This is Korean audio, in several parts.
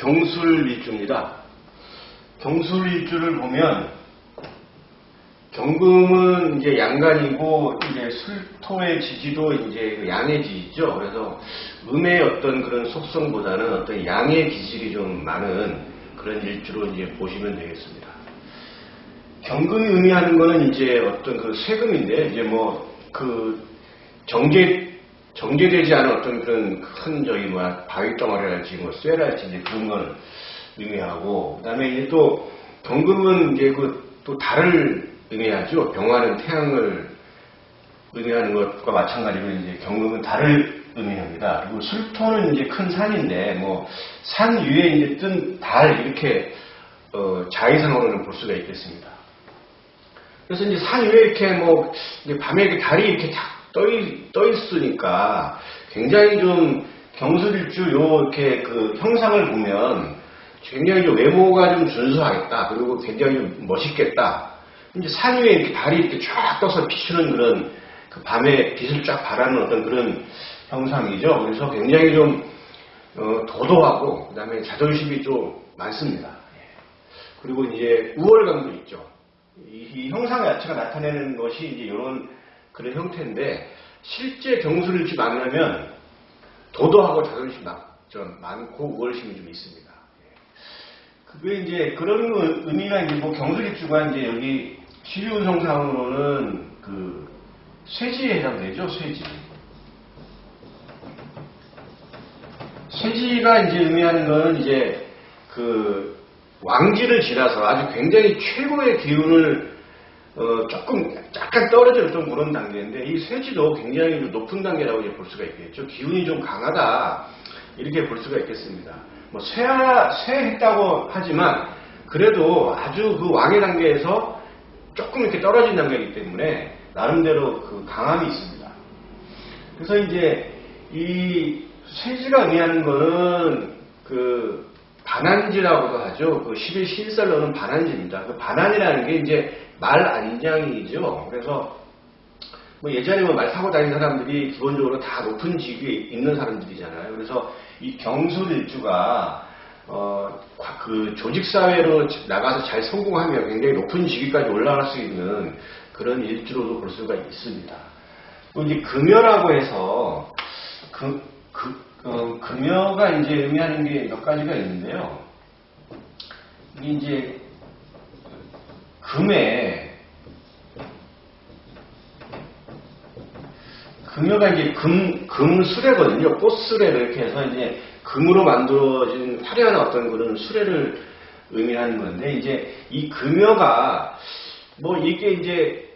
경술일주입니다. 경술일주를 보면 경금은 이제 양간이고 이제 술토의 지지도 이제 그 양의 지지죠. 그래서 음의 어떤 그런 속성보다는 어떤 양의 기질이 좀 많은 그런 일주로 이제 보시면 되겠습니다. 경금이 의미하는 거는 이제 어떤 그 세금인데 이제 뭐 그 정제되지 않은 어떤 그런 큰 저기 뭐야 바위 덩어리랄지 뭐 쇠랄지 이제 그런 걸 의미하고, 그다음에 이제 또 경금은 이제 그 또 달을 의미하죠. 병화는 태양을 의미하는 것과 마찬가지로 이제 경금은 달을 의미합니다. 그리고 술토는 이제 큰 산인데 뭐 산 위에 이제 뜬 달 이렇게 자의상으로는 볼 수가 있겠습니다. 그래서 이제 산 위에 이렇게 뭐 이제 밤에 이렇게 달이 이렇게 탁 떠 있으니까 굉장히 좀 경술일주 이렇게 그 형상을 보면 굉장히 좀 외모가 좀 준수하겠다. 그리고 굉장히 좀 멋있겠다. 이제 산 위에 이렇게 달이 이렇게 쫙 떠서 비추는 그런 그 밤에 빛을 쫙 발하는 어떤 그런 형상이죠. 그래서 굉장히 좀 도도하고 그다음에 자존심이 좀 많습니다. 그리고 이제 우월감도 있죠. 이 형상 자체가 나타내는 것이 이제 이런 그런 형태인데, 실제 경술일주 만나면 도도하고 자존심 좀 많고 우월심이 좀 있습니다. 그게 이제 그런 의미가 이제 뭐 경술일주가 이제 여기 12운성상으로는 그 쇠지에 해당되죠. 쇠지가 이제 의미하는 거는 이제 그 왕지를 지나서 아주 굉장히 최고의 기운을 조금 약간 떨어지는 그런 단계인데, 이 쇠지도 굉장히 높은 단계라고 이제 볼 수가 있겠죠. 기운이 좀 강하다 이렇게 볼 수가 있겠습니다. 뭐 쇠했다고 하지만 그래도 아주 그 왕의 단계에서 조금 이렇게 떨어진 단계이기 때문에 나름대로 그 강함이 있습니다. 그래서 이제 이 쇠지가 의미하는 거는 그 반한지라고도 하죠. 그 11시일살로는 반한지입니다. 그 반한이라는 게 이제 말 안장이죠. 그래서 뭐 예전에 뭐 말 타고 다니는 사람들이 기본적으로 다 높은 직위에 있는 사람들이잖아요. 그래서 이 경술일주가 그 조직사회로 나가서 잘 성공하면 굉장히 높은 직위까지 올라갈 수 있는 그런 일주로도 볼 수가 있습니다. 또 이제 금여라고 해서 금여가 이제 의미하는 게 몇 가지가 있는데요. 이게 이제 금여가 이제 금수레거든요. 꽃수레를 이렇게 해서 이제 금으로 만들어진 화려한 어떤 그런 수레를 의미하는 건데, 이제 이 금여가 뭐 이게 이제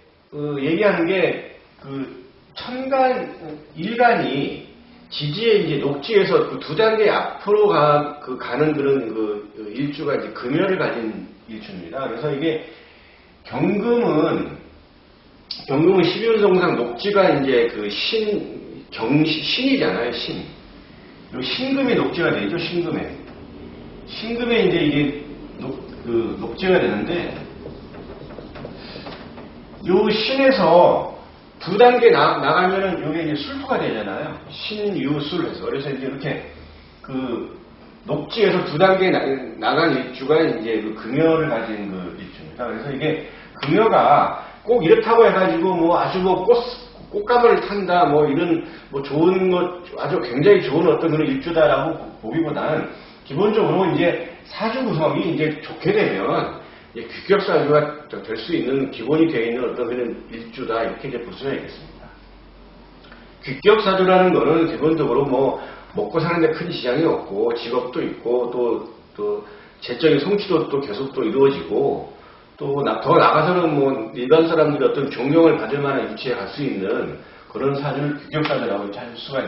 얘기하는 게 그 일간이 지지에 이제 녹지에서 그 두 단계 앞으로 가는 그런 그 일주가 이제 금여를 가진 일주입니다. 그래서 이게 경금은 12운성상 녹지가 이제 그 신이잖아요, 신. 신금이 녹지가 되죠, 신금에 이제 이게 녹지가 되는데, 요 신에서 두 단계 나가면은 요게 이제 술토가 되잖아요. 신유술해서. 그래서 이제 이렇게 그 녹지에서 두 단계 나간 일주가 이제 그 금여를 가진 그 일주입니다. 그래서 이게 금여가 꼭 이렇다고 해가지고 뭐 아주 뭐 꽃감을 탄다 뭐 이런 뭐 좋은 것, 아주 굉장히 좋은 어떤 그런 일주다라고 보기보다는 기본적으로 이제 사주 구성이 이제 좋게 되면 규격사주가 될 수 있는 기본이 되어 있는 어떤 그런 일주다 이렇게 이제 볼 수가 있겠습니다. 규격사주라는 거는 기본적으로 뭐 먹고 사는데 큰 지장이 없고 직업도 있고 또 재적인 성취도 또 계속 또 이루어지고, 또 더 나가서는 뭐 일반 사람들이 어떤 존경을 받을 만한 위치에 갈 수 있는 그런 사주를 규격사주라고 찾을 수가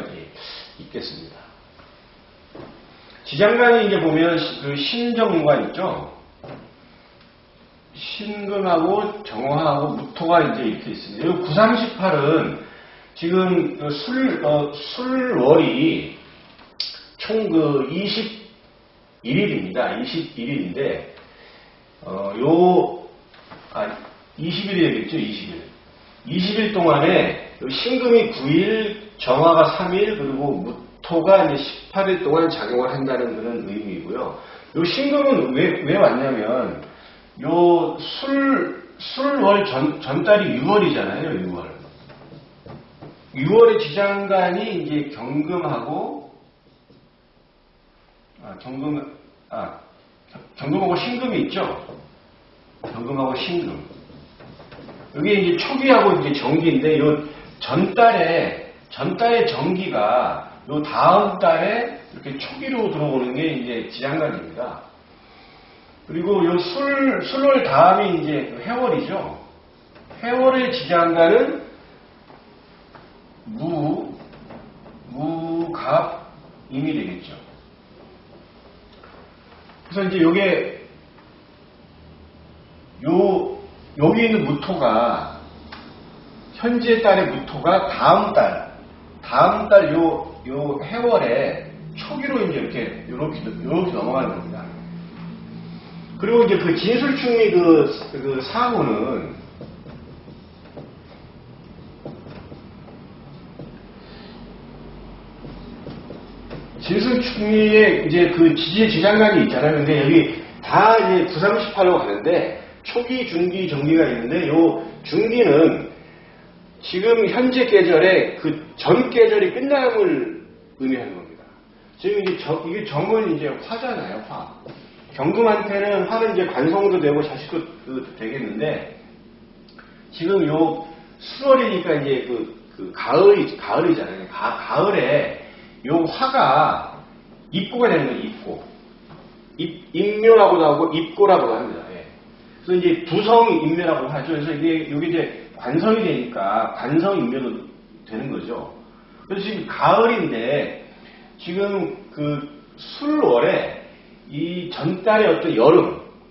있겠습니다. 지장간이 이제 보면 그 신정관 있죠. 신금하고 정화하고 무토가 이제 이렇게 있습니다. 이 938은 지금 술월이 총 그 21일입니다. 21일인데 20일이겠죠, 20일. 20일 동안에 신금이 9일, 정화가 3일, 그리고 토가 이제 18일 동안 작용을 한다는 그런 의미이고요. 요 신금은 왜 왔냐면, 요 술월 전달이 6월이잖아요, 6월. 6월의 지장간이 이제 경금하고, 경금하고 신금이 있죠? 경금하고 신금. 여기 이제 초기하고 이제 정기인데, 요 전달의 정기가 요 다음 달에 이렇게 초기로 들어오는 게 이제 지장간입니다. 그리고 요 술월 다음이 이제 해월이죠. 해월의 지장간은 무갑임이 되겠죠. 그래서 이제 요게 여기 있는 무토가 현재 달의 무토가 다음 달 요 해월에 초기로 이제 이렇게 넘어가는 겁니다. 그리고 이제 그 진술충리 그 사후는 진술충리에 이제 그 지지의 지장간이 있잖아요. 근데 여기 다 이제 9, 3, 18로 가는데 초기, 중기, 정기가 있는데 요 중기는 지금 현재 계절에 그 전 계절이 끝남을 의미하는 겁니다. 지금 이제 이게 정은 이제 화잖아요, 화. 경금한테는 화는 이제 관성도 되고 자식도 되겠는데 지금 요 수월이니까 이제 그 가을이잖아요. 가을에 요 화가 입고가 되는 거예요, 입고. 입묘라고도 하고 입고라고도 합니다. 예. 그래서 이제 부성이 입묘라고 하죠. 그래서 이게 이제 관성이 되니까 관성 입묘도 되는 거죠. 그래서 지금 가을인데 지금 그 술월에 이 전달의 어떤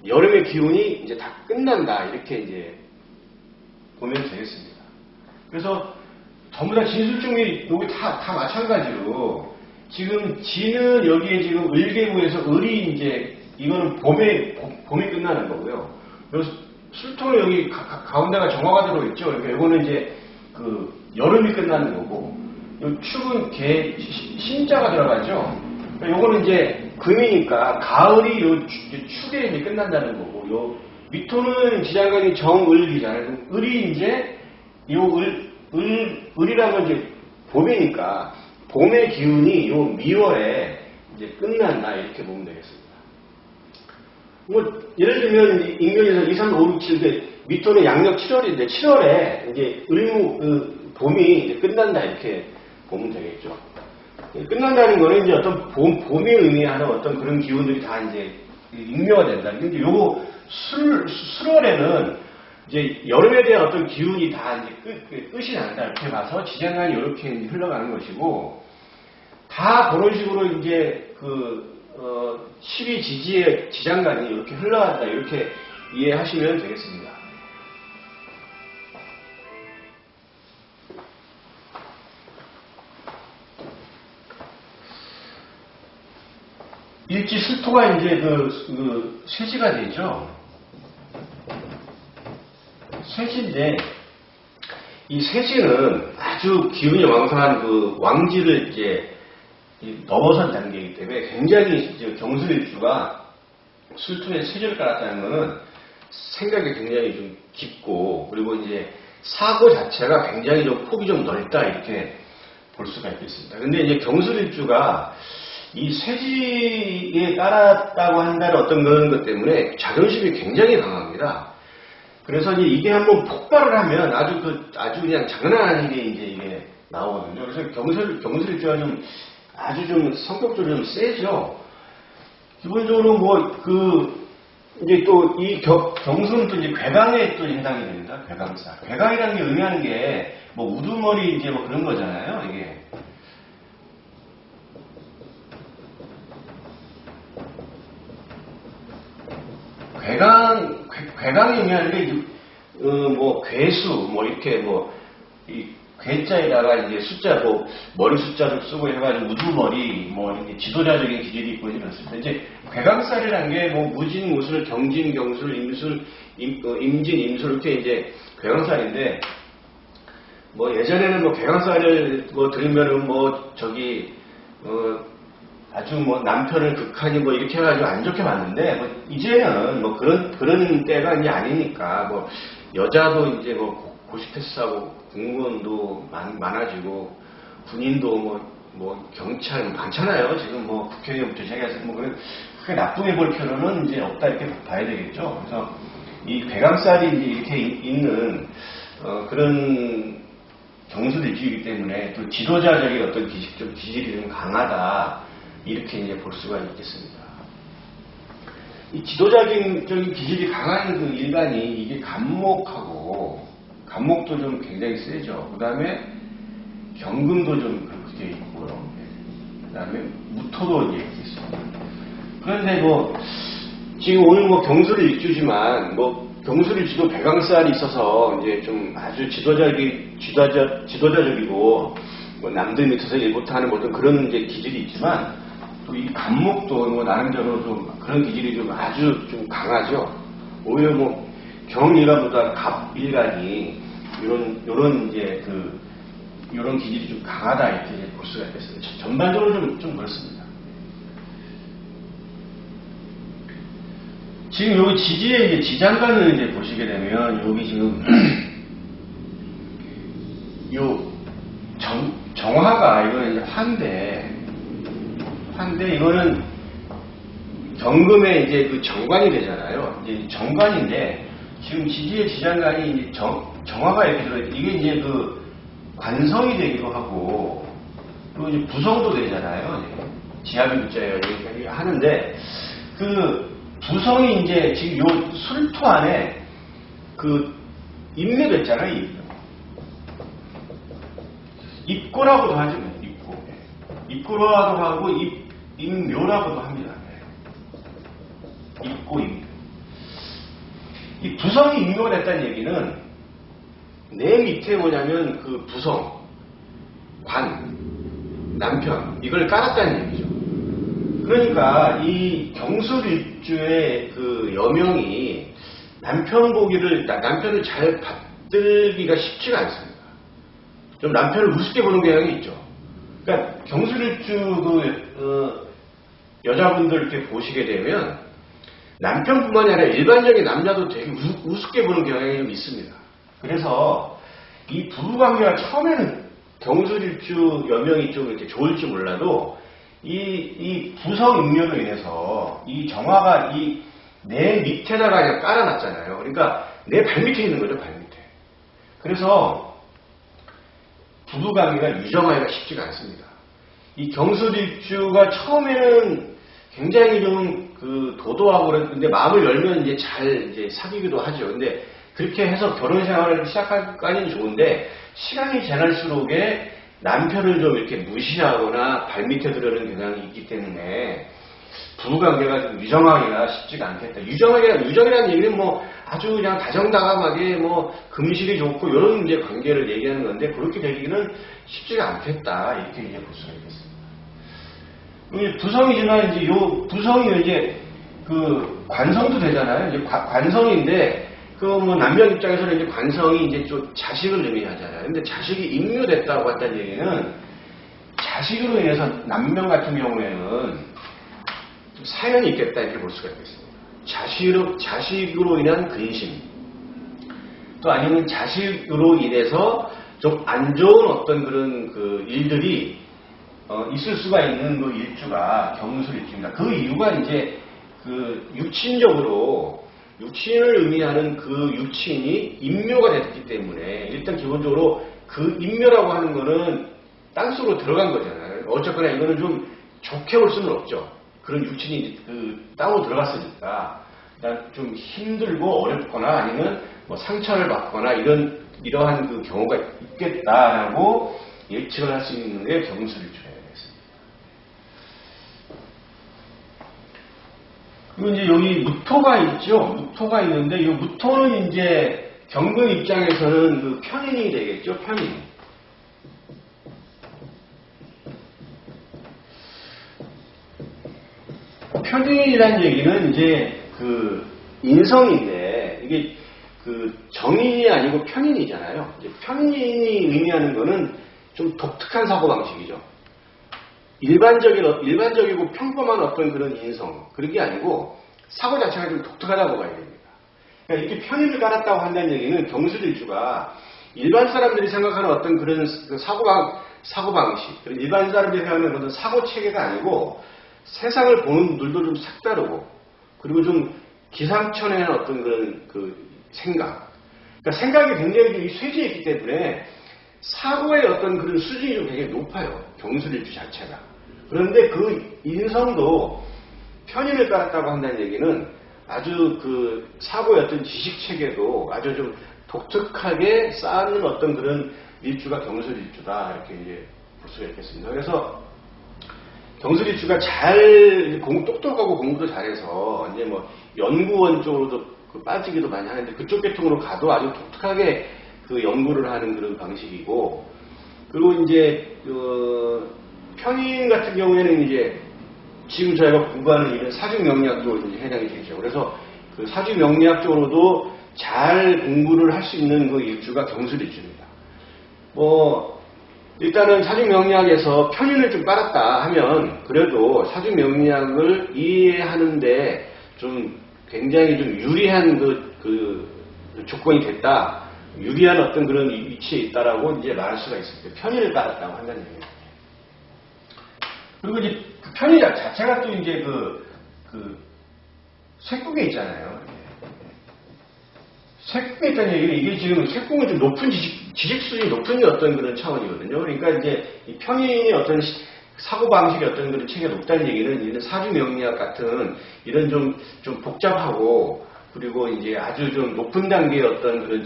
여름의 기운이 이제 다 끝난다 이렇게 이제 보면 되겠습니다. 그래서 전부 다 진술중이 여기 다 마찬가지로 지금 지는 여기에 지금 을계부에서 을이 이제 이거는 봄이 끝나는 거고요. 여기 술토는 여기 가운데가 정화가 들어있죠. 그러니까 이거는 이제 그 여름이 끝나는 거고, 요 축은 신자가 들어가죠. 그러니까 요거는 이제 금이니까 가을이 요 축에 이제 끝난다는 거고, 요 미토는 지장간이 정을기잖아요. 을이 이제 요 을이라는 건 이제 봄이니까 봄의 기운이 요 미월에 이제 끝난다 이렇게 보면 되겠습니다. 뭐 예를 들면 인견에서 2, 3, 5, 6, 7대 미토는 양력 7월인데 7월에 이제 봄이 이제 끝난다 이렇게 보면 되겠죠. 끝난다는 거는 이제 어떤 봄이 의미하는 어떤 그런 기운들이 다 이제 익묘가 된다. 근데 요거 술월에는 이제 여름에 대한 어떤 기운이 다 이제 끝이 난다 이렇게 봐서 지장간이 이렇게 이제 흘러가는 것이고, 다 그런 식으로 이제 12지지의 지장간이 이렇게 흘러간다 이렇게 이해하시면 되겠습니다. 일지 술토가 이제 쇠지가 되죠. 쇠지인데 이 쇠지는 아주 기운이 왕성한 그 왕지를 이제 넘어선 단계이기 때문에 굉장히 경술일주가 술토에 쇠지를 깔았다는 것은 생각이 굉장히 좀 깊고, 그리고 이제 사고 자체가 굉장히 좀 폭이 좀 넓다 이렇게 볼 수가 있겠습니다. 근데 이제 경술일주가 이 쇠지에 따랐다고 한다는 어떤 그런 것 때문에 자존심이 굉장히 강합니다. 그래서 이게 한번 폭발을 하면 아주 그냥 장난 아니게 이게 나오거든요. 그래서 경술일주가 아주 좀 성격적으로 좀 세죠. 기본적으로 이제 또 이 경술은 또 이제 괴강에 또 해당이 됩니다. 괴강사. 괴강이라는 게 의미하는 게 우두머리 이제 그런 거잖아요. 이게. 괴강이 의미하는 게, 괴수, 이렇게 이 괴자에다가 이제 숫자, 머리 숫자를 쓰고 해가지고 우두머리, 이렇게 지도자적인 기질이 있고 이렇습니다. 이제 괴강살이라는 게 무진, 무술, 경진, 경술, 임술, 임진, 임술, 이렇게 이제 괴강살인데, 예전에는 괴강살을 들으면은 아주 뭐 남편을 극한히 뭐 이렇게 해가지고 안 좋게 봤는데, 뭐 이제는 뭐 그런 때가 이제 아니니까, 뭐 여자도 이제 뭐 고시패스하고 공무원도 많아지고, 군인도 뭐 경찰 많잖아요. 지금 뭐 국회의원부터 시작해서 뭐 그런 크게 나쁘게 볼 필요는 이제 없다 이렇게 봐야 되겠죠. 그래서 이 괴강살이 이제 이렇게 있는 그런 경수들이기 때문에 또 지도자적인 어떤 기질이 좀 강하다 이렇게 이제 볼 수가 있겠습니다. 이 지도자적인 기질이 강한 그 일간이 이게 간목도 좀 굉장히 세죠. 그 다음에 경금도 좀 그렇게 있고요. 그 다음에 무토도 이제 있습니다. 그런데 뭐 지금 오늘 뭐 경수를 일주지만 뭐 경수일주도 배강살이 있어서 이제 좀 아주 지도자적이고 뭐 남들 밑에서 일 못하는 어떤 그런 이제 기질이 있지만 또 이 간목도 뭐 나름대로 좀 그런 기질이 좀 아주 좀 강하죠. 오히려 뭐 경일간보다 갑일간이 이런 이제 이런 기질이 좀 강하다 이렇게 볼 수가 있겠습니다. 전반적으로 좀 그렇습니다. 지금 여기 지지의 이제 지장간을 이제 보시게 되면 여기 지금 요 정화가 이거는 이제 환대 이거는 경금의 이제 그 정관이 되잖아요. 이제 정관인데 지금 지지의 지장간이 이제 정화가 이렇게 들어 이게 이제 그 관성이 되기도 하고 그리고 이제 부성도 되잖아요. 지압이 붙자예요. 이렇게 하는데 그 부성이 이제 지금 요 술토 안에 그 입묘도 있잖아요. 입고라고도 하죠. 입고라고도 하고 입묘라고도 합니다. 입고 입묘. 이 부성이 입묘가 됐다는 얘기는 내 밑에 뭐냐면 그 부성, 관, 남편 이걸 깔았다는 얘기죠. 그러니까 이 경술일주의 그 여명이 남편을 잘 받들기가 쉽지가 않습니다. 좀 남편을 우습게 보는 경향이 있죠. 그러니까 경술일주 여자분들 이렇게 보시게 되면 남편뿐만이 아니라 일반적인 남자도 되게 우습게 보는 경향이 좀 있습니다. 그래서 이 부부관계가 처음에는 경술일주 여명이 좀 이렇게 좋을지 몰라도 이 부성인묘로 인해서 이 정화가 내 밑에다가 그냥 깔아놨잖아요. 그러니까 내 발밑에 있는 거죠, 발밑에. 그래서 부부관계가 유정하기가 쉽지가 않습니다. 이 경술일주가 처음에는 굉장히 좀 도도하고 그랬는데 마음을 열면 이제 잘 사귀기도 하죠. 근데 그렇게 해서 결혼 생활을 시작할까지는 좋은데 시간이 지날수록에 남편을 좀 이렇게 무시하거나 발밑에 들어오는 경향이 있기 때문에 부부관계가 좀 유정하기가 쉽지가 않겠다. 유정이라는 얘기는 뭐 아주 그냥 다정다감하게 뭐 금실이 좋고 이런 이제 관계를 얘기하는 건데 그렇게 되기는 쉽지가 않겠다. 이렇게 이제 볼 수가 있겠습니다. 부성이지만 이제 요 부성이 이제 그 관성도 되잖아요. 이제 관성인데 그 뭐 남편 입장에서는 이제 관성이 이제 좀 자식을 의미하잖아요. 근데 자식이 임묘됐다고 한다는 얘기는 자식으로 인해서 남편 같은 경우에는 사연이 있겠다 이렇게 볼 수가 있겠습니다. 자식으로 인한 근심 또 아니면 자식으로 인해서 좀 안 좋은 어떤 그런 그 일들이 있을 수가 있는 그 일주가 경술일주입니다. 그 이유가 이제 그 육친을 의미하는 그 육친이 임묘가 됐기 때문에 일단 기본적으로 그 임묘라고 하는 거는 땅속으로 들어간 거잖아요. 어쨌거나 이거는 좀 좋게 볼 수는 없죠. 그런 육친이 그 땅으로 들어갔으니까 좀 힘들고 어렵거나 아니면 뭐 상처를 받거나 이러한 그 경우가 있겠다라고 예측을 할 수 있는 게 경술일주예요. 그리고 이제 여기 무토가 있죠. 무토가 있는데 이 무토는 이제 경금 입장에서는 그 편인이 되겠죠. 편인이라는 얘기는 이제 그 인성인데 이게 그 정인이 아니고 편인이잖아요. 이제 편인이 의미하는 거는 좀 독특한 사고방식이죠. 일반적이고 평범한 어떤 그런 인성, 그런 게 아니고 사고 자체가 좀 독특하다고 봐야 됩니다. 그러니까 이렇게 편의를 깔았다고 한다는 얘기는 경술일주가 일반 사람들이 생각하는 어떤 그런 사고방식, 그런 일반 사람들이 생각하는 그런 사고체계가 아니고 세상을 보는 눈도 좀 색다르고, 그리고 좀 기상천외한 어떤 그런 그 생각. 그러니까 생각이 굉장히 좀 쇠지해 있기 때문에 사고의 어떤 그런 수준이 좀 굉장히 높아요. 경술일주 자체가. 그런데 그 인성도 편인을 깔았다고 한다는 얘기는 아주 그 사고의 어떤 지식체계도 아주 좀 독특하게 쌓는 어떤 그런 일주가 경술일주다. 이렇게 이제 볼 수가 있겠습니다. 그래서 경술일주가 똑똑하고 공부도 잘해서 이제 뭐 연구원 쪽으로도 빠지기도 많이 하는데 그쪽 계통으로 가도 아주 독특하게 그 연구를 하는 그런 방식이고, 그리고 이제 편인 같은 경우에는 이제 지금 저희가 공부하는 이런 사주명리학도 이제 해당이 되죠. 그래서 그 사주명리학 쪽으로도 잘 공부를 할 수 있는 그 일주가 경술일주입니다. 뭐 일단은 사주명리학에서 편인을 좀 깔았다 하면 그래도 사주명리학을 이해하는데 좀 굉장히 좀 유리한 그 조건이 됐다, 유리한 어떤 그런 위치에 있다라고 이제 말할 수가 있습니다. 편인을 깔았다고 한다는 얘기입니다. 그리고 이제 그 편인 자체가 또 이제 그 쇠국에 있잖아요. 쇠국에 있다는 얘기는 이게 지금 쇠국은 좀 높은 지식 수준이 높은 어떤 그런 차원이거든요. 그러니까 이제 이 편인의 어떤 사고방식의 어떤 그런 체계가 높다는 얘기는 이런 사주명리학 같은 이런 좀 복잡하고 그리고 이제 아주 좀 높은 단계의 어떤 그런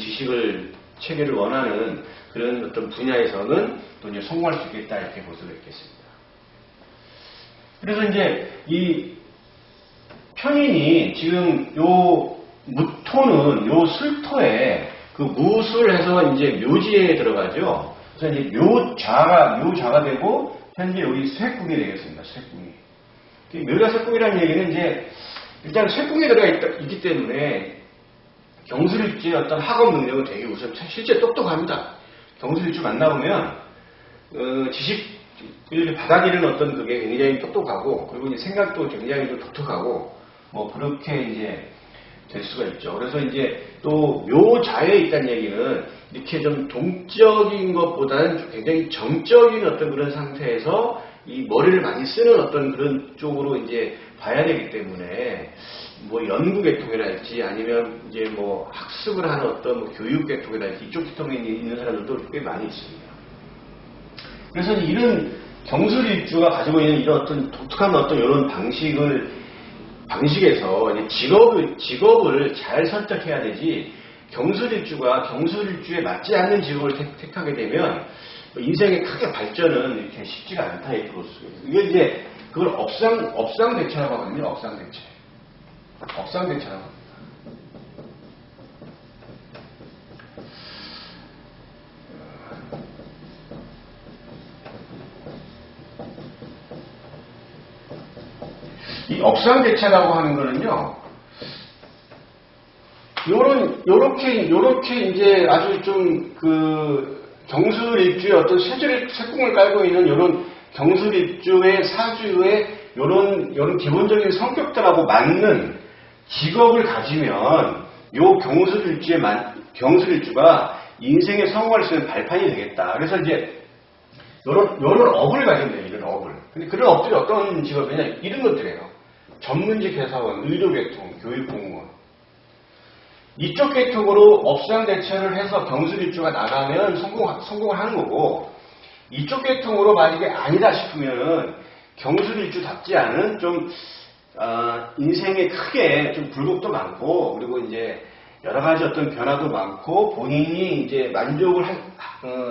체계를 원하는 그런 어떤 분야에서는 또 이제 성공할 수 있겠다, 이렇게 볼 수가 있겠습니다. 그래서 이제 이 편인이 지금 요 무토는 요 술토에 그 무술해서 이제 묘지에 들어가죠. 그래서 이제 묘좌가 되고 현재 여기 쇠국이 되겠습니다. 쇠국이. 묘좌 쇠국이라는 얘기는 이제 일단 쇠국에 들어가 있기 때문에 경술일주의 어떤 학업 능력은 되게 우선 실제 똑똑합니다. 경술일주 만나보면 지식을 받아들이는 어떤 그게 굉장히 똑똑하고, 그리고 이제 생각도 굉장히 좀 독특하고, 뭐 그렇게 이제 될 수가 있죠. 그래서 이제 또 묘자에 있다는 얘기는 이렇게 좀 동적인 것보다는 굉장히 정적인 어떤 그런 상태에서 이 머리를 많이 쓰는 어떤 그런 쪽으로 이제 봐야 되기 때문에 뭐 연구 계통이랄지 아니면 이제 뭐 학습을 하는 어떤 뭐 교육 계통이랄지 이쪽 계통에 있는 사람들도 꽤 많이 있습니다. 그래서 이런 경술일주가 가지고 있는 이런 어떤 독특한 어떤 이런 방식에서 이제 직업을 잘 선택해야 되지, 경술일주에 맞지 않는 직업을 택하게 되면 인생의 크게 발전은 이렇게 쉽지가 않다, 이렇게 볼 수가 있어요. 이게 이제 그걸 업상대체라고 하거든요. 업상대체라고 합니다. 이 업상대체라고 하는 거는요, 요렇게 이제 아주 좀 경술일주의 어떤 쇠국을 깔고 있는 요런 경술일주의 사주의 요런 기본적인 성격들하고 맞는 직업을 가지면 요 경술일주가 인생에 성공할 수 있는 발판이 되겠다. 그래서 이제 요런 업을 가지면 돼요, 이런 업을. 근데 그런 업들이 어떤 직업이냐, 이런 것들이에요. 전문직 회사원, 의료계통, 교육공무원. 이쪽 계통으로 업상대체를 해서 경술일주가 나가면 성공을 하는 거고, 이쪽 계통으로 만약에 아니다 싶으면 경술일주답지 않은 좀 인생에 크게 좀 굴곡도 많고, 그리고 이제 여러 가지 어떤 변화도 많고, 본인이 이제 만족을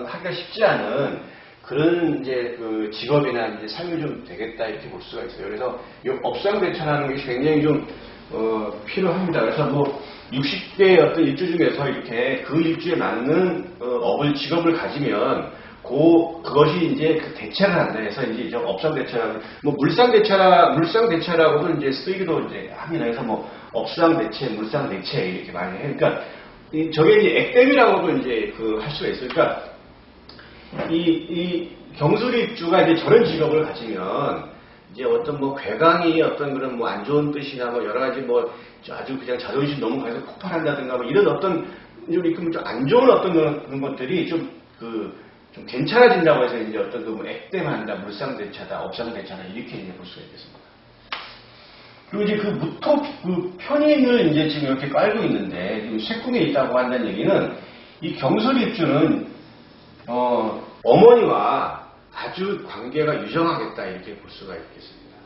하기가 쉽지 않은 그런 이제 그 직업이나 이제 삶이 좀 되겠다, 이렇게 볼 수가 있어요. 그래서 이 업상대체라는 것이 굉장히 좀 필요합니다. 그래서 뭐 60개의 어떤 일주 중에서 이렇게 그 일주에 맞는 직업을 가지면 그것이 이제 그 대체를 한다 해서 이제 업상대체라고, 뭐 물상대체라고도 이제 쓰이기도 이제 합니다. 그래서 뭐 업상대체, 물상대체 이렇게 많이 해요. 그러니까 저게 이제 액땜이라고도 이제 할 수가 있어요. 그러니까 이 경술입주가 이제 저런 직업을 가지면 이제 어떤 뭐 괴강이 어떤 그런 뭐 안 좋은 뜻이나 뭐 여러 가지 뭐 아주 그냥 자존심 너무 강해서 폭발한다든가 뭐 이런 어떤 좀 안 좋은 어떤 그런 것들이 좀 괜찮아진다고 해서 이제 어떤 그 뭐 액땜한다, 물상대차다, 업상대차다 이렇게 이제 볼 수가 있겠습니다. 그리고 이제 그 무토 그 편인을 이제 지금 이렇게 깔고 있는데 지금 쇠궁에 있다고 한다는 얘기는 이 경술입주는 어머니와 아주 관계가 유정하겠다 이렇게 볼 수가 있겠습니다.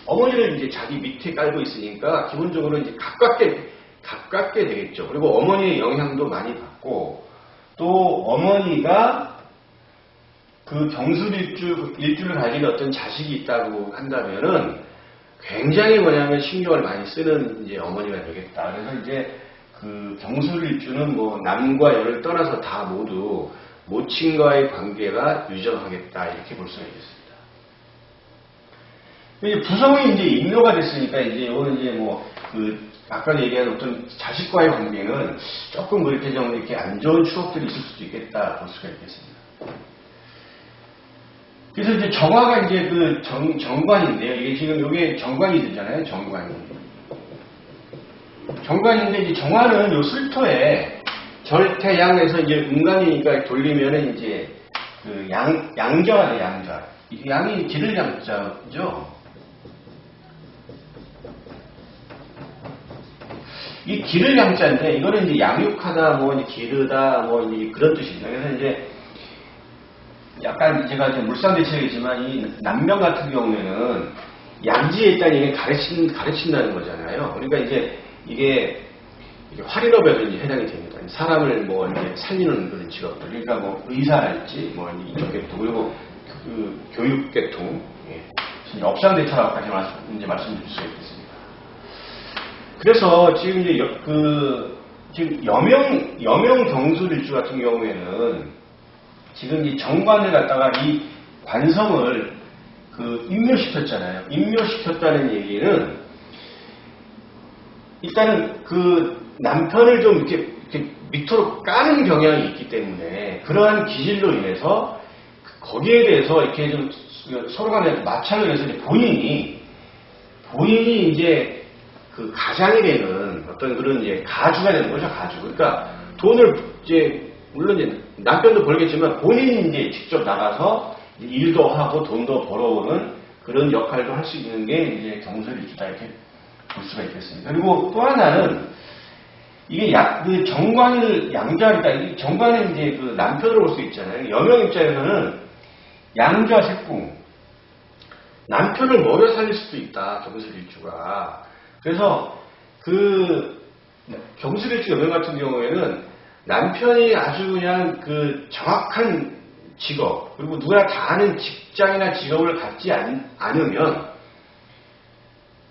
어머니를 이제 자기 밑에 깔고 있으니까 기본적으로 이제 가깝게 되겠죠. 그리고 어머니의 영향도 많이 받고 또 어머니가 그 경술일주를 가진 어떤 자식이 있다고 한다면은 굉장히 뭐냐면 신경을 많이 쓰는 이제 어머니가 되겠다. 그래서 이제 그 경술일주는 뭐 남과 여를 떠나서 다 모두 모친과의 관계가 유정하겠다 이렇게 볼 수가 있겠습니다. 이제 부성이 이제 인묘가 됐으니까 이제 이거는 이제 뭐 그 아까 얘기한 어떤 자식과의 관계는 조금 뭐 이렇게 좀 이렇게 안 좋은 추억들이 있을 수도 있겠다 볼 수가 있겠습니다. 그래서 이제 정화가 이제 그 정관인데요. 이게 지금 이게 정관이 되잖아요. 정관인데 이제 정화는 요 술토에 절태양에서 이제 음간이니까 돌리면은 이제 그 양자가 돼요. 양자. 이 양이 기를 양자죠. 이 기를 양자인데 이거는 이제 양육하다 뭐 이제 기르다 뭐 이제 그런 뜻입니다. 그래서 이제 약간 제가 이제 물상대체이지만 이 남명 같은 경우에는 양지에 있다는 얘기는 가르친다는 거잖아요. 그러니까 이제 이게 활인업에도 이제 해당이 됩니다. 사람을 뭐 이제 살리는 그런 직업들. 그러니까 뭐 의사랄지 뭐 이쪽 계통 그리고 그 교육 계통, 업상대처라고까지 이제 말씀드릴 수 있겠습니다. 그래서 지금 이제 지금 여명 경술일주 같은 경우에는 지금 이 정관을 갖다가 이 관성을 그 임묘시켰잖아요. 임묘시켰다는 얘기는 일단은 그 남편을 좀 이렇게 밑으로 까는 경향이 있기 때문에 그러한 기질로 인해서 거기에 대해서 이렇게 좀 서로 간에 마찰을 해서 이제 본인이 이제 그 가장이 되는 어떤 그런 이제 가주가 되는 거죠. 가주. 그러니까 돈을 이제 물론 이제 남편도 벌겠지만 본인이 이제 직접 나가서 일도 하고 돈도 벌어오는 그런 역할도 할 수 있는 게 이제 경술일주다 이렇게 볼 수가 있겠습니다. 그리고 또 하나는 이게 그 정관을 양자리다. 이 정관은 이제 그 남편으로 볼 수 있잖아요. 여명 입장에서는 양자 색궁 남편을 먹여 살릴 수도 있다. 경술일주가. 그래서 그 경술일주 여명 같은 경우에는 남편이 아주 그냥 그 정확한 직업 그리고 누구나 다 아는 직장이나 직업을 갖지 않으면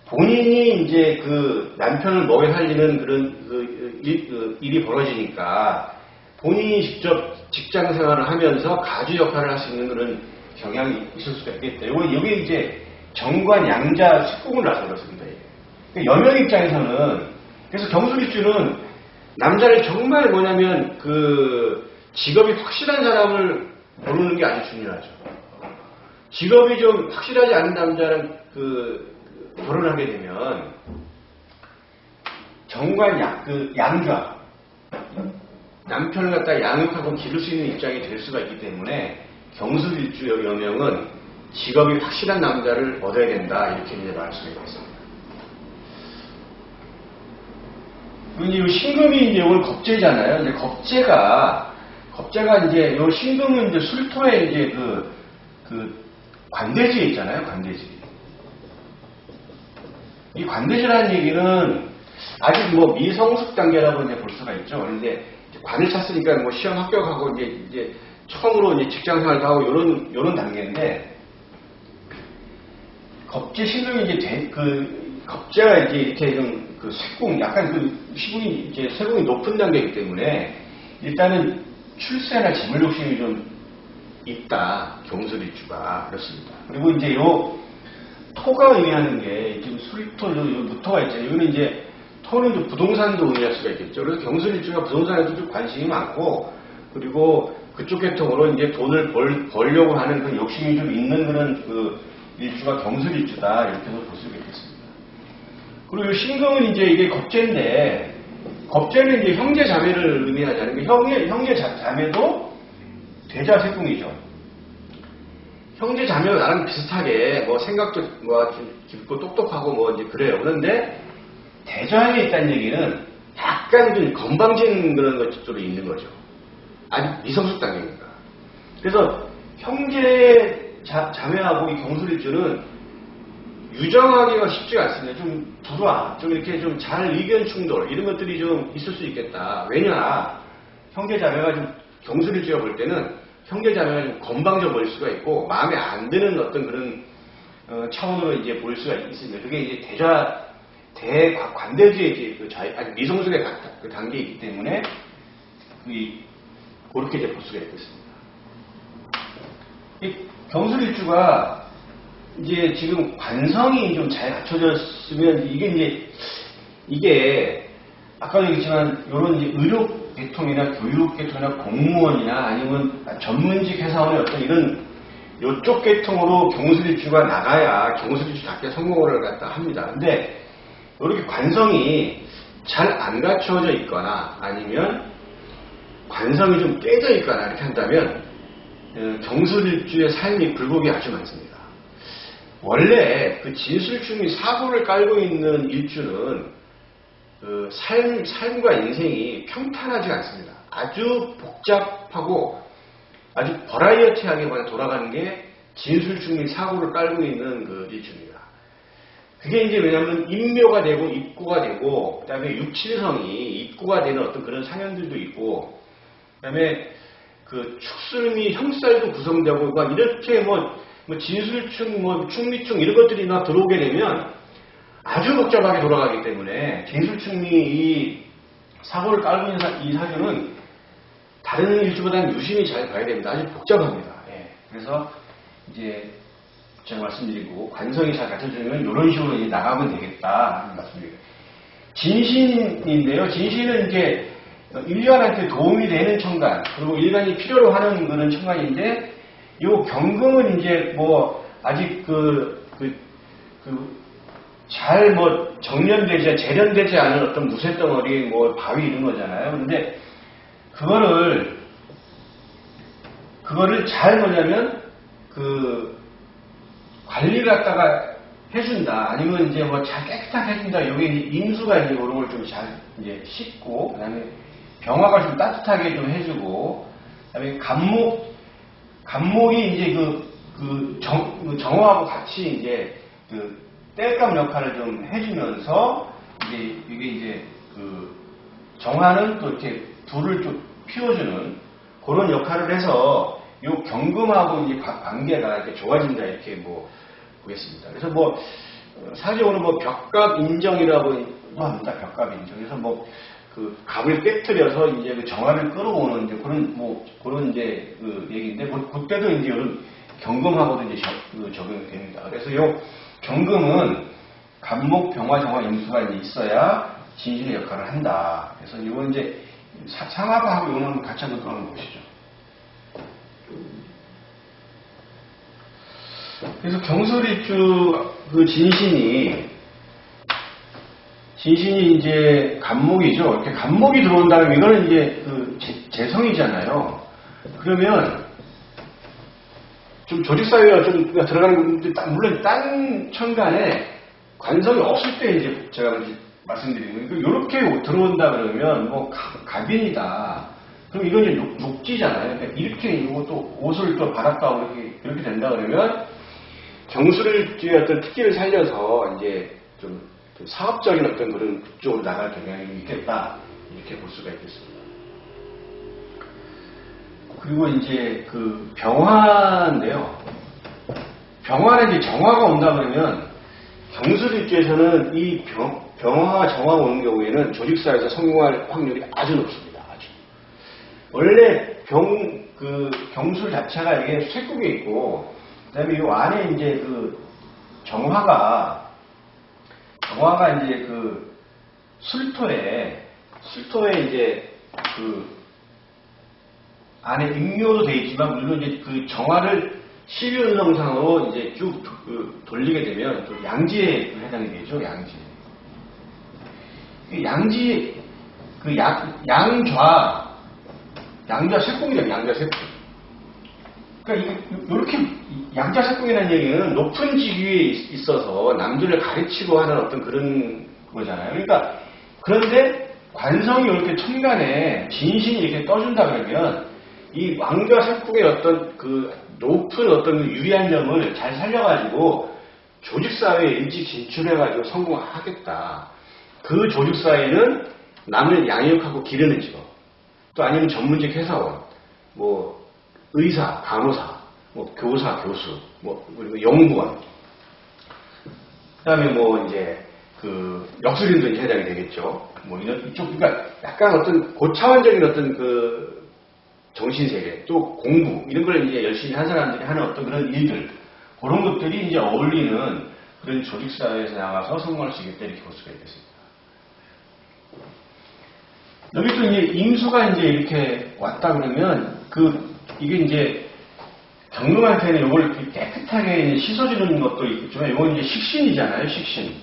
본인이 이제 그 남편을 먹여 살리는 그런 일이 벌어지니까 본인이 직접 직장 생활을 하면서 가주 역할을 할 수 있는 그런 경향이 있을 수가 있겠다. 여기 이제 정관 양자 식궁을 나서 그렇습니다. 그러니까 여명 입장에서는 그래서 경술일주는 남자를 정말 뭐냐면 그 직업이 확실한 사람을 고르는 게 아주 중요하죠. 직업이 좀 확실하지 않은 남자랑 결혼을 하게 되면 정관 양자 남편을 갖다 양육하고 기를 수 있는 입장이 될 수가 있기 때문에 경술일주 여명은 직업이 확실한 남자를 얻어야 된다 이렇게 이제 말할 수가 있겠습니다. 그리고 신금이 이제 오늘 겁재잖아요. 이제 겁재가 이제 요 신금은 이제 술토에 이제 그 관대지에 있잖아요. 관대지. 이 관대지라는 얘기는 아직 뭐 미성숙 단계라고 이제 볼 수가 있죠. 그런데 관을 찼으니까 뭐 시험 합격하고 이제 처음으로 이제 직장 생활도 하고 요런 단계인데 겁재 신금이 이제 겁재가 이제 이렇게 좀 그 쇠궁, 약간 그 시궁이 이제 쇠궁이 높은 단계이기 때문에 일단은 출세나 재물 욕심이 좀 있다. 경술일주가 그렇습니다. 그리고 이제 요 토가 의미하는 게 지금 술토, 무토가 있잖아요. 이거는 이제 토는 이제 부동산도 의미할 수가 있겠죠. 그래서 경술일주가 부동산에도 좀 관심이 많고 그리고 그쪽 계통으로 이제 돈을 벌려고 하는 그 욕심이 좀 있는 그런 그 일주가 경술일주다. 이렇게 해서 볼 수가 있겠습니다. 그리고 이 신금은 이제 이게 겁재인데, 겁재는 이제 형제 자매를 의미하자는 게 형제 자매도 대자색궁이죠. 형제 자매가 나랑 비슷하게 뭐 생각도 뭐 깊고 똑똑하고 뭐 이제 그래요. 그런데 대자에 있다는 얘기는 약간 좀 건방진 그런 것들이 있는 거죠. 아직 미성숙 단계입니다. 그래서 형제 자매하고 이 경술일주는 유정하기가 쉽지가 않습니다. 좀 불화, 좀 이렇게 좀 잘 의견 충돌 이런 것들이 좀 있을 수 있겠다. 왜냐, 형제 자매가 좀 경술일주가 볼 때는 형제 자매가 좀 건방져 보일 수가 있고 마음에 안 드는 어떤 그런 차원으로 이제 보일 수가 있습니다. 그게 이제 대관대주의 이제 아직 미성숙의 그 단계에 있기 때문에 그렇게 이제 볼 수가 있겠습니다. 이 경술일주가 이제 지금 관성이 좀 잘 갖춰졌으면 이게 아까도 얘기했지만 이런 이제 의료 계통이나 교육 계통이나 공무원이나 아니면 전문직 회사원의 어떤 이런 이쪽 계통으로 경술일주가 나가야 경술일주답게 성공을 갖다 합니다. 근데 이렇게 관성이 잘 안 갖춰져 있거나 아니면 관성이 좀 깨져 있거나 이렇게 한다면 경술일주의 삶이 굴곡이 아주 많습니다. 원래 그 진술충이 사고를 깔고 있는 일주는 그 삶과 인생이 평탄하지 않습니다. 아주 복잡하고 아주 버라이어티하게 돌아가는 게 진술충이 사고를 깔고 있는 그 일주입니다. 그게 이제 왜냐하면 인묘가 되고 입구가 되고 그다음에 육칠성이 입구가 되는 어떤 그런 상현들도 있고 그다음에 그 축술미 형살도 구성되고 막 이렇게 뭐 진술충, 충미충 이런 것들이 막 들어오게 되면 아주 복잡하게 돌아가기 때문에 진술충미 이 사고를 깔고 있는 이 사주는 다른 일주보다는 유심히 잘 봐야 됩니다. 아주 복잡합니다. 예. 그래서 이제 제가 말씀드리고 관성이 잘 갖춰지면 이런 식으로 이제 나가면 되겠다 하는 말씀드리고 진신인데요. 진신은 이제 일간한테 도움이 되는 천간 그리고 일간이 필요로 하는 그런 천간인데 이 경금은 이제 뭐 아직 잘 뭐 정련되지 재련되지 않은 어떤 무쇠덩어리 뭐 바위 이런 거잖아요. 근데 그거를 잘 뭐냐면 그 관리를 갖다가 해준다 아니면 이제 뭐 잘 깨끗하게 해준다. 여기 인수가 이제 이런 걸 좀 잘 이제 씻고 그다음에 병화가 좀 따뜻하게 좀 해주고 그다음에 간목이 이제 정화하고 같이 이제 그 땔감 역할을 좀 해주면서 이제 이게 이제 그 정화는 또 이렇게 불을 좀 피워주는 그런 역할을 해서 이 경금하고 이제 관계가 이렇게 좋아진다 이렇게 뭐 보겠습니다. 그래서 뭐 사적으로 뭐 벽갑 인정이라고 합니다. 벽갑 인정. 그래서 뭐 그 갑을 깨뜨려서 이제 그 정화를 끌어오는 이제 그런 이제 그 얘기인데 그때도 이제 이런 경금하고도 이제 적용이 됩니다. 그래서 이 경금은 간목, 병화, 정화, 임수가 이제 있어야 진신의 역할을 한다. 그래서 이건 이제 상하하고 이거는 같이 한번 보시죠. 그래서 경술일주 그 진신이 이제 간목이죠. 이렇게 간목이 들어온다면 이거는 이제 그 재성이잖아요. 그러면 좀 조직사회가 좀 들어가는 건데 물론 딴 천간에 관성이 없을 때 이제 제가 말씀드리는 거예요. 이렇게 들어온다 그러면 뭐 갑인이다. 그럼 이건 이제 녹지잖아요. 그러니까 이렇게 이것도 옷을 또 받았다 이렇게 된다 그러면 경술일주의 어떤 특기를 살려서 이제 좀 사업적인 어떤 그런 그쪽으로 나갈 경향이 있겠다 이렇게 볼 수가 있겠습니다. 그리고 이제 그 병화인데요. 병화는 이제 정화가 온다 그러면 경술일주에서는 이 병화와 정화가 오는 경우에는 조직사에서 성공할 확률이 아주 높습니다. 아주. 원래 경술 자체가 이게 쇠국에 있고 그다음에 이 안에 이제 그 정화가 이제 그 술토에 이제 그 안에 임묘도 되어 있지만, 물론 이제 그 정화를 12운성상으로 이제 쭉 돌리게 되면 또 양지에 해당이 되죠, 양지. 양지, 양좌 색공이죠, 양좌 색공. 그러니까 이렇게 양좌 색공이라는 얘기는 높은 직위에 있어서 남들을 가르치고 하는 어떤 그런 거잖아요. 그러니까 그런데 관성이 이렇게 천간에 진신이 이렇게 떠준다 그러면 이 왕좌 색공의 어떤 그 높은 어떤 유리한 점을 잘 살려가지고 조직사회에 일찍 진출해가지고 성공하겠다. 그 조직사회는 남을 양육하고 기르는 직업, 또 아니면 전문직 회사원, 뭐 의사, 간호사, 뭐 교사, 교수, 뭐 그리고 연구원, 그다음에 뭐 이제 그 역술인도 이제 해당이 되겠죠. 뭐 이런 이쪽 그러니까 약간 어떤 고차원적인 어떤 그 정신세계, 또 공부 이런 걸 이제 열심히 한 사람들이 하는 어떤 그런 일들, 그런 것들이 이제 어울리는 그런 조직사회에서 나가서 성공할 수 있겠다 이렇게 볼 수가 있겠습니다. 여기 또 이제 임수가 이제 이렇게 왔다 그러면 이게 이제 경금한테는 이걸 깨끗하게 씻어주는 것도 있지만 이건 이제 식신이잖아요, 식신.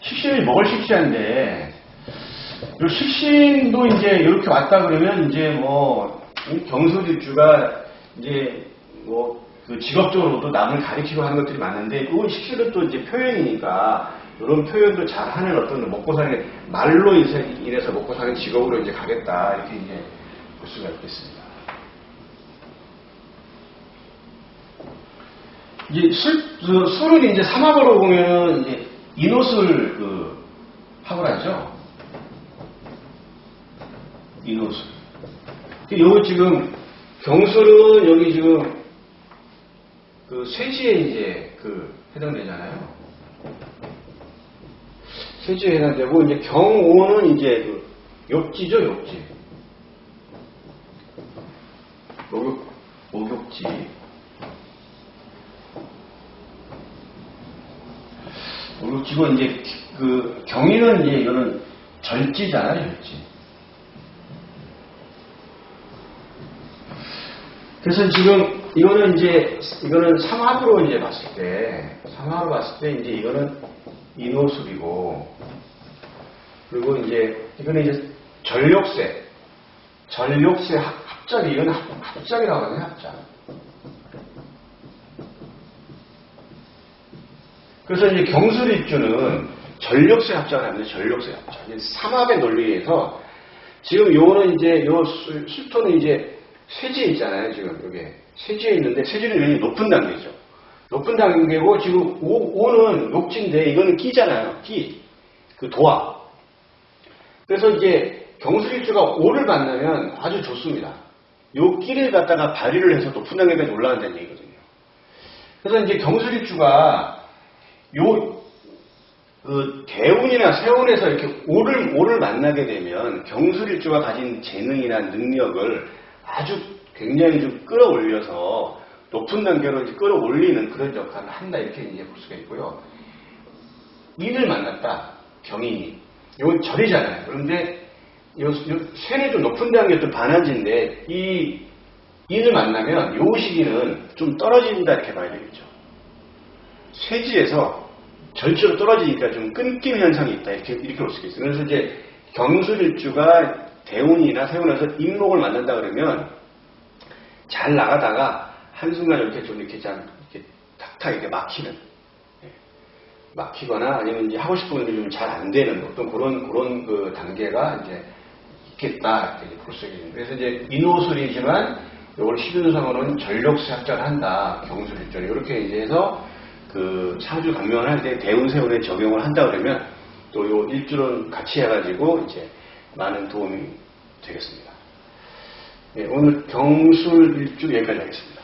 식신이 먹을 식신인데 이 식신도 이제 이렇게 왔다 그러면 이제 뭐 경술일주가 이제 뭐 그 직업적으로도 남을 가르치고 하는 것들이 많은데 이 식신은 또 이제 표현이니까 이런 표현도 잘 하는 어떤 먹고 사는 말로 인해서 먹고 사는 직업으로 이제 가겠다 이렇게 이제 볼 수가 있겠습니다. 이제 술을 이제 삼합으로 보면 이제 인호술 합을 하죠. 인호술. 요 지금 경술은 여기 지금 그 쇠지에 이제 해당되잖아요. 쇠지에 해당되고 이제 경오는 이제 욕지죠, 욕지. 목욕지. 목욕지고 이제 경위는 이제 이거는 절지잖아요, 절지. 그래서 지금 이거는 삼합으로 이제 봤을 때 이제 이거는 인호술이고, 그리고 이제 이거는 이제 전력쇠 합작이, 이건 합작이라고 하거든요, 합작. 그래서 이제 경술일주는 전력쇠 합작을 합니다. 전력쇠 합작. 삼합의 논리에서 지금 요거는 이제 요 술토는 이제 쇠지에 있잖아요. 지금 여기 쇠지에 있는데 쇠지는 굉장히 높은 단계죠. 높은 단계고 지금 오는 욕지인데 이거는 끼잖아요. 끼. 도화. 그래서 이제 경술일주가 오를 만나면 아주 좋습니다. 요 끼를 갖다가 발휘를 해서 높은 단계까지 올라간다는 얘기거든요. 그래서 이제 경술일주가 대운이나 세운에서 이렇게 오를 만나게 되면 경술일주가 가진 재능이나 능력을 아주 굉장히 좀 끌어올려서 높은 단계로 이제 끌어올리는 그런 역할을 한다 이렇게 이제 볼 수가 있고요. 인을 만났다, 경인이. 이건 절이잖아요. 그런데 쇠는 좀 높은 단계 좀 반환지인데 이 인을 만나면 요 시기는 좀 떨어진다 이렇게 봐야 되겠죠. 쇠지에서 절지로 떨어지니까 좀 끊김 현상이 있다 이렇게 볼 수 있어요. 그래서 이제 경술일주가 대운이나 세운에서 인목을 만난다 그러면 잘 나가다가 한순간 이렇게 탁탁 이렇게 막히거나 아니면 이제 하고 싶은 일이 좀 잘 안 되는 어떤 그런 그 단계가 이제 있겠다 이렇게 볼 수 있습니다. 그래서 이제 인호술이지만 이걸 시균상으로는 전력세 합작을 한다, 경술일주 이렇게 이제 해서 사주 강명을 할 때 대운 세운에 적용을 한다 그러면 또 요 일주는 같이 해가지고 이제 많은 도움이 되겠습니다. 네, 오늘 경술일주 여기까지 하겠습니다.